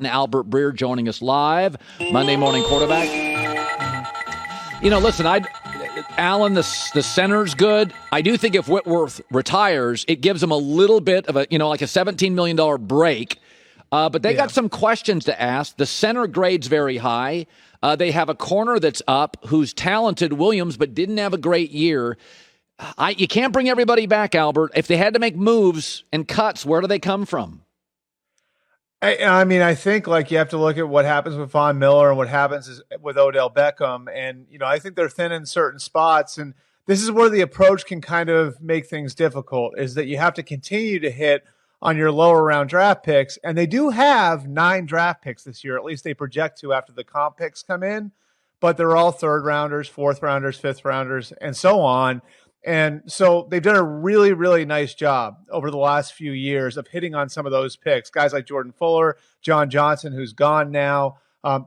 Albert Breer joining us live, Monday Morning Quarterback. Listen, Allen, the center's good. I do think if Whitworth retires, it gives him a little bit of like a $17 million break. But they got some questions to ask. The center grade's very high. They have a corner that's up who's talented, Williams, but didn't have a great year. You can't bring everybody back, Albert. If they had to make moves and cuts, where do they come from? I think you have to look at what happens with Von Miller and what happens with Odell Beckham. And, I think they're thin in certain spots. And this is where the approach can kind of make things difficult, is that you have to continue to hit on your lower round draft picks. And they do have 9 draft picks this year. At least they project to after the comp picks come in. But they're all 3rd rounders, 4th rounders, 5th rounders, and so on. And so they've done a really, really nice job over the last few years of hitting on some of those picks. Guys like Jordan Fuller, John Johnson, who's gone now.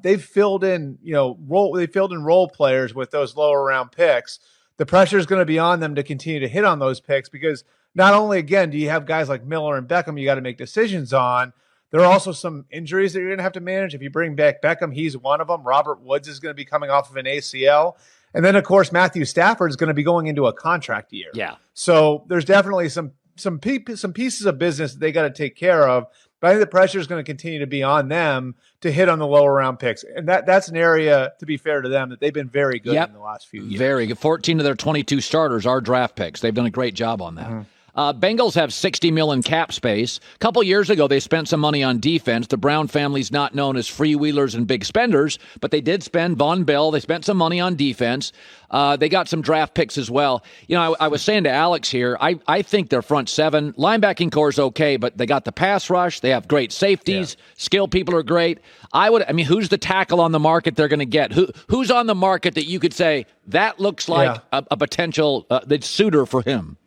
They've filled in, role players with those lower round picks. The pressure is going to be on them to continue to hit on those picks because not only, again, do you have guys like Miller and Beckham you got to make decisions on, there are also some injuries that you're going to have to manage. If you bring back Beckham, he's one of them. Robert Woods is going to be coming off of an ACL. And then, of course, Matthew Stafford is going to be going into a contract year. Yeah. So there's definitely some pieces of business that they got to take care of. But I think the pressure is going to continue to be on them to hit on the lower round picks. And that's an area, to be fair to them, that they've been very good in the last few years. Very good. 14 of their 22 starters are draft picks. They've done a great job on that. Mm-hmm. Bengals have $60 million in cap space. A couple years ago, they spent some money on defense. The Brown family's not known as freewheelers and big spenders, but they did spend Von Bell. They spent some money on defense. They got some draft picks as well. I was saying to Alex here, I think their front 7 linebacking core is okay, but they got the pass rush. They have great safeties. Yeah. Skill people are great. Who's the tackle on the market they're going to get? Who's on the market that you could say that looks like a potential suitor for him?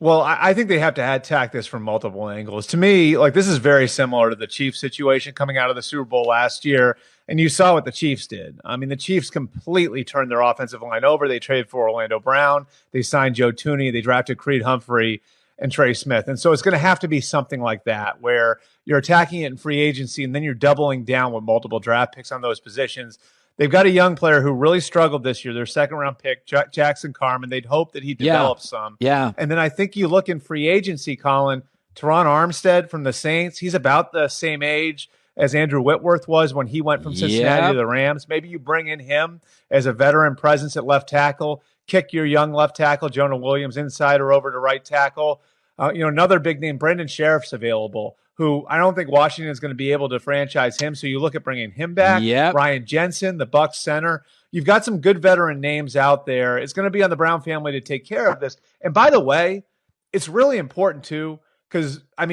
Well, I think they have to attack this from multiple angles. To me, this is very similar to the Chiefs situation coming out of the Super Bowl last year. And you saw what the Chiefs did. I mean, the Chiefs completely turned their offensive line over. They traded for Orlando Brown. They signed Joe Thuney. They drafted Creed Humphrey and Trey Smith. And so it's going to have to be something like that, where you're attacking it in free agency and then you're doubling down with multiple draft picks on those positions. They've got a young player who really struggled this year, their 2nd-round pick, Jackson Carman. They'd hope that he develops some. Yeah. And then I think you look in free agency, Colin, Teron Armstead from the Saints. He's about the same age as Andrew Whitworth was when he went from Cincinnati to the Rams. Maybe you bring in him as a veteran presence at left tackle, kick your young left tackle, Jonah Williams, inside or over to right tackle. Another big name, Brendan Sheriff's available, who I don't think Washington is going to be able to franchise him. So you look at bringing him back. Yep. Ryan Jensen, the Bucs center. You've got some good veteran names out there. It's going to be on the Brown family to take care of this. And by the way, it's really important too, because, I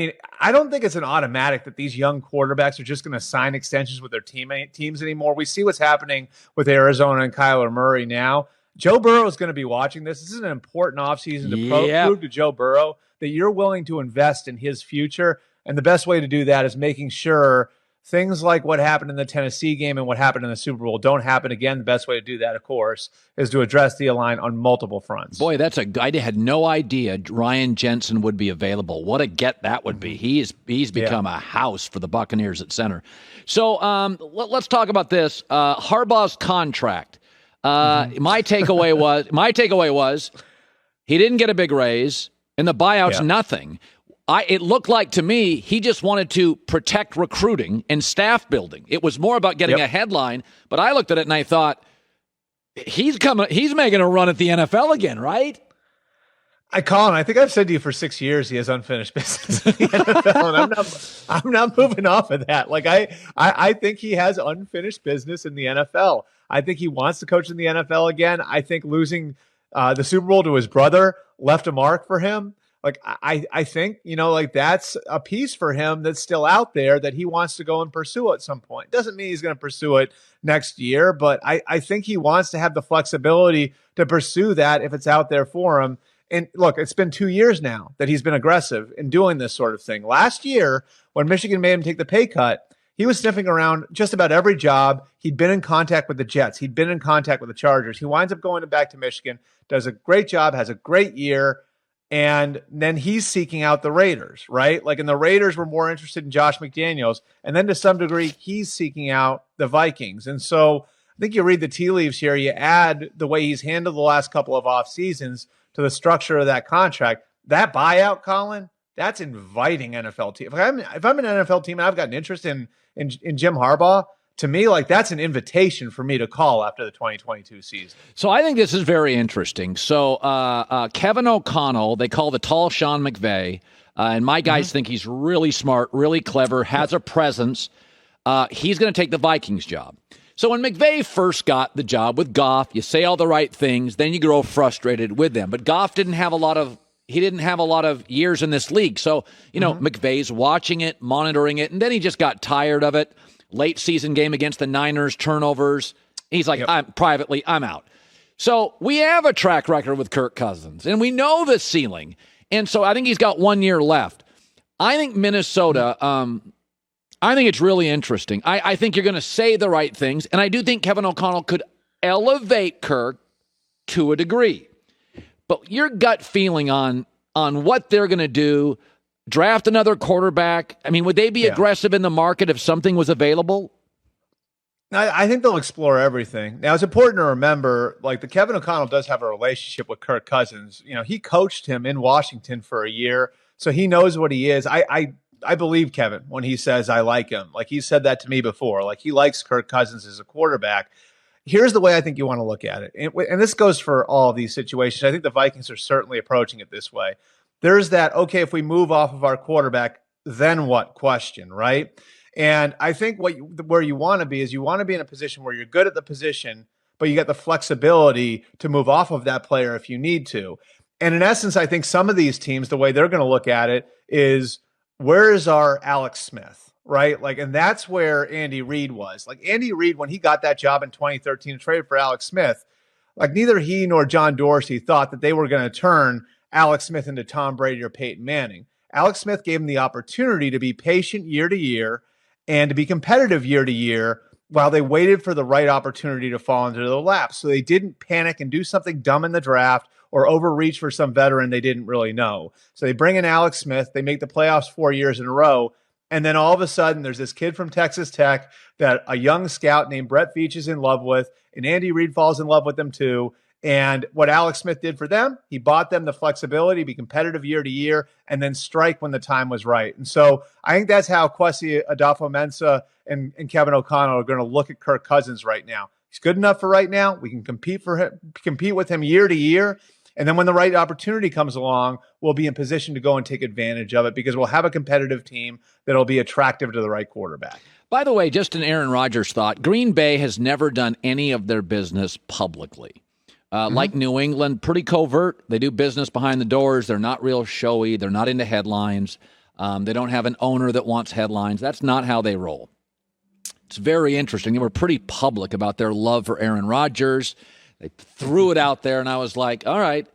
don't think it's an automatic that these young quarterbacks are just going to sign extensions with their teams anymore. We see what's happening with Arizona and Kyler Murray now. Joe Burrow is going to be watching this. This is an important offseason to prove to Joe Burrow that you're willing to invest in his future. And the best way to do that is making sure things like what happened in the Tennessee game and what happened in the Super Bowl don't happen again. The best way to do that, of course, is to address the line on multiple fronts. Boy, I had no idea Ryan Jensen would be available. What a get that would be. He's become a house for the Buccaneers at center. So let's talk about this. Harbaugh's contract. My takeaway was he didn't get a big raise and the buyout's nothing. It looked like to me he just wanted to protect recruiting and staff building. It was more about getting a headline, but I looked at it and I thought he's making a run at the NFL again, right? Colin, I think I've said to you for 6 years he has unfinished business in the NFL, and I'm not moving off of that. I think he has unfinished business in the NFL. I think he wants to coach in the NFL again. I think losing the Super Bowl to his brother left a mark for him. I think, that's a piece for him that's still out there that he wants to go and pursue at some point. Doesn't mean he's going to pursue it next year, but I think he wants to have the flexibility to pursue that if it's out there for him. And look, it's been 2 years now that he's been aggressive in doing this sort of thing. Last year, when Michigan made him take the pay cut, he was sniffing around just about every job. He'd been in contact with the Jets. He'd been in contact with the Chargers. He winds up going back to Michigan, does a great job, has a great year. And then he's seeking out the Raiders, right? Like, and the Raiders were more interested in Josh McDaniels. And then to some degree, he's seeking out the Vikings. And so I think you read the tea leaves here, you add the way he's handled the last couple of off seasons to the structure of that contract. That buyout, Colin, that's inviting NFL team. If I'm an NFL team and I've got an interest in Jim Harbaugh, to me, like, that's an invitation for me to call after the 2022 season. So I think this is very interesting. So Kevin O'Connell, they call the tall Sean McVay, and my guys think he's really smart, really clever, has a presence. He's going to take the Vikings job. So when McVay first got the job with Goff, you say all the right things, then you grow frustrated with them. But Goff didn't have a lot of years in this league. So, McVay's watching it, monitoring it, and then he just got tired of it. Late season game against the Niners, turnovers. He's like, I'm out. So we have a track record with Kirk Cousins, and we know the ceiling. And so I think he's got 1 year left. I think Minnesota, I think it's really interesting. I think you're going to say the right things, and I do think Kevin O'Connell could elevate Kirk to a degree. But your gut feeling on what they're going to do, draft another quarterback. I mean, would they be aggressive in the market if something was available? I think they'll explore everything. Now, it's important to remember, like, the Kevin O'Connell does have a relationship with Kirk Cousins. He coached him in Washington for a year, so he knows what he is. I believe Kevin when he says I like him. Like, he said that to me before. Like, he likes Kirk Cousins as a quarterback. Here's the way I think you want to look at it. And this goes for all of these situations. I think the Vikings are certainly approaching it this way. There's that, okay, if we move off of our quarterback, then what question, right? And I think where you want to be is you want to be in a position where you're good at the position, but you got the flexibility to move off of that player if you need to. And in essence, I think some of these teams, the way they're going to look at it is, where is our Alex Smith, right? Like, and that's where Andy Reid was. Like, Andy Reid, when he got that job in 2013 and traded for Alex Smith, like, neither he nor John Dorsey thought that they were going to turn Alex Smith into Tom Brady or Peyton Manning. Alex Smith gave him the opportunity to be patient year to year and to be competitive year to year while they waited for the right opportunity to fall into their lap. So they didn't panic and do something dumb in the draft or overreach for some veteran they didn't really know. So they bring in Alex Smith, they make the playoffs 4 years in a row, and then all of a sudden there's this kid from Texas Tech that a young scout named Brett Veach is in love with, and Andy Reid falls in love with them too. And what Alex Smith did for them, he bought them the flexibility to be competitive year to year and then strike when the time was right. And so I think that's how Kwesi Adofo-Mensah and Kevin O'Connell are going to look at Kirk Cousins right now. He's good enough for right now. We can compete with him year to year. And then when the right opportunity comes along, we'll be in position to go and take advantage of it because we'll have a competitive team that'll be attractive to the right quarterback. By the way, just an Aaron Rodgers thought, Green Bay has never done any of their business publicly. Like New England, pretty covert. They do business behind the doors. They're not real showy. They're not into headlines. They don't have an owner that wants headlines. That's not how they roll. It's very interesting. They were pretty public about their love for Aaron Rodgers. They threw it out there, and I was like, all right.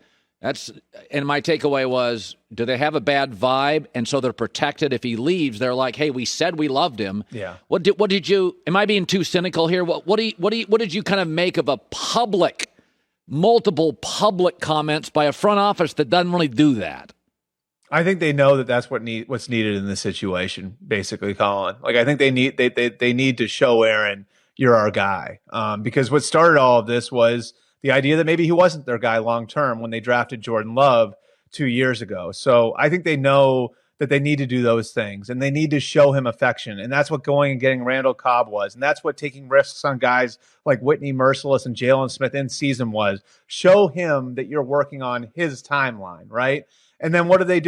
And my takeaway was, do they have a bad vibe? And so they're protected. If he leaves, they're like, hey, we said we loved him. Yeah. What did you, am I being too cynical here? What did you kind of make of multiple public comments by a front office that doesn't really do that? I think they know that that's what's needed in this situation, basically, Colin. Like, I think they need to show Aaron, you're our guy. Because what started all of this was the idea that maybe he wasn't their guy long term when they drafted Jordan Love 2 years ago. So I think they know that they need to do those things and they need to show him affection. And that's what going and getting Randall Cobb was. And that's what taking risks on guys like Whitney Merciless and Jalen Smith in season was. Show him that you're working on his timeline, right? And then what do? Their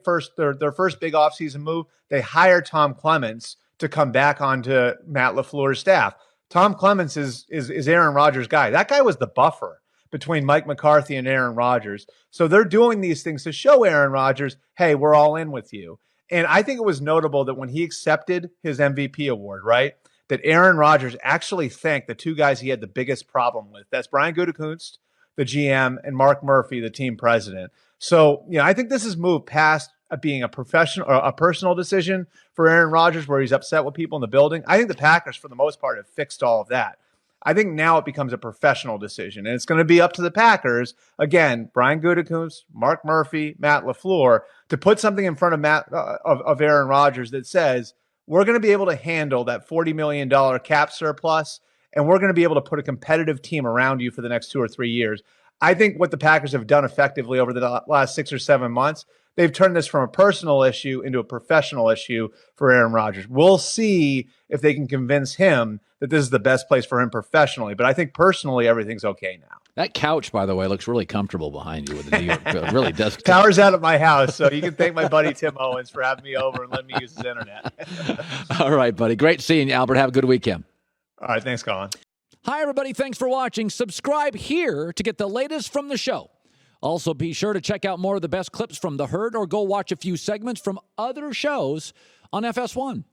first big offseason move, they hire Tom Clements to come back onto Matt LaFleur's staff. Tom Clements is Aaron Rodgers' guy. That guy was the buffer between Mike McCarthy and Aaron Rodgers. So they're doing these things to show Aaron Rodgers, hey, we're all in with you. And I think it was notable that when he accepted his MVP award, right, that Aaron Rodgers actually thanked the two guys he had the biggest problem with. That's Brian Gutekunst, the GM, and Mark Murphy, the team president. So, I think this has moved past being a professional or a personal decision for Aaron Rodgers where he's upset with people in the building. I think the Packers, for the most part, have fixed all of that. I think now it becomes a professional decision, and it's going to be up to the Packers, again, Brian Gutekunst, Mark Murphy, Matt LaFleur, to put something in front of Aaron Rodgers that says, we're going to be able to handle that $40 million cap surplus, and we're going to be able to put a competitive team around you for the next 2 or 3 years. I think what the Packers have done effectively over the last 6 or 7 months, they've turned this from a personal issue into a professional issue for Aaron Rodgers. We'll see if they can convince him that this is the best place for him professionally. But I think personally, everything's okay now. That couch, by the way, looks really comfortable behind you with the New York. It really does. Power's out at my house, so you can thank my buddy Tim Owens for having me over and letting me use his internet. All right, buddy. Great seeing you, Albert. Have a good weekend. All right. Thanks, Colin. Hi, everybody. Thanks for watching. Subscribe here to get the latest from the show. Also, be sure to check out more of the best clips from The Herd or go watch a few segments from other shows on FS1.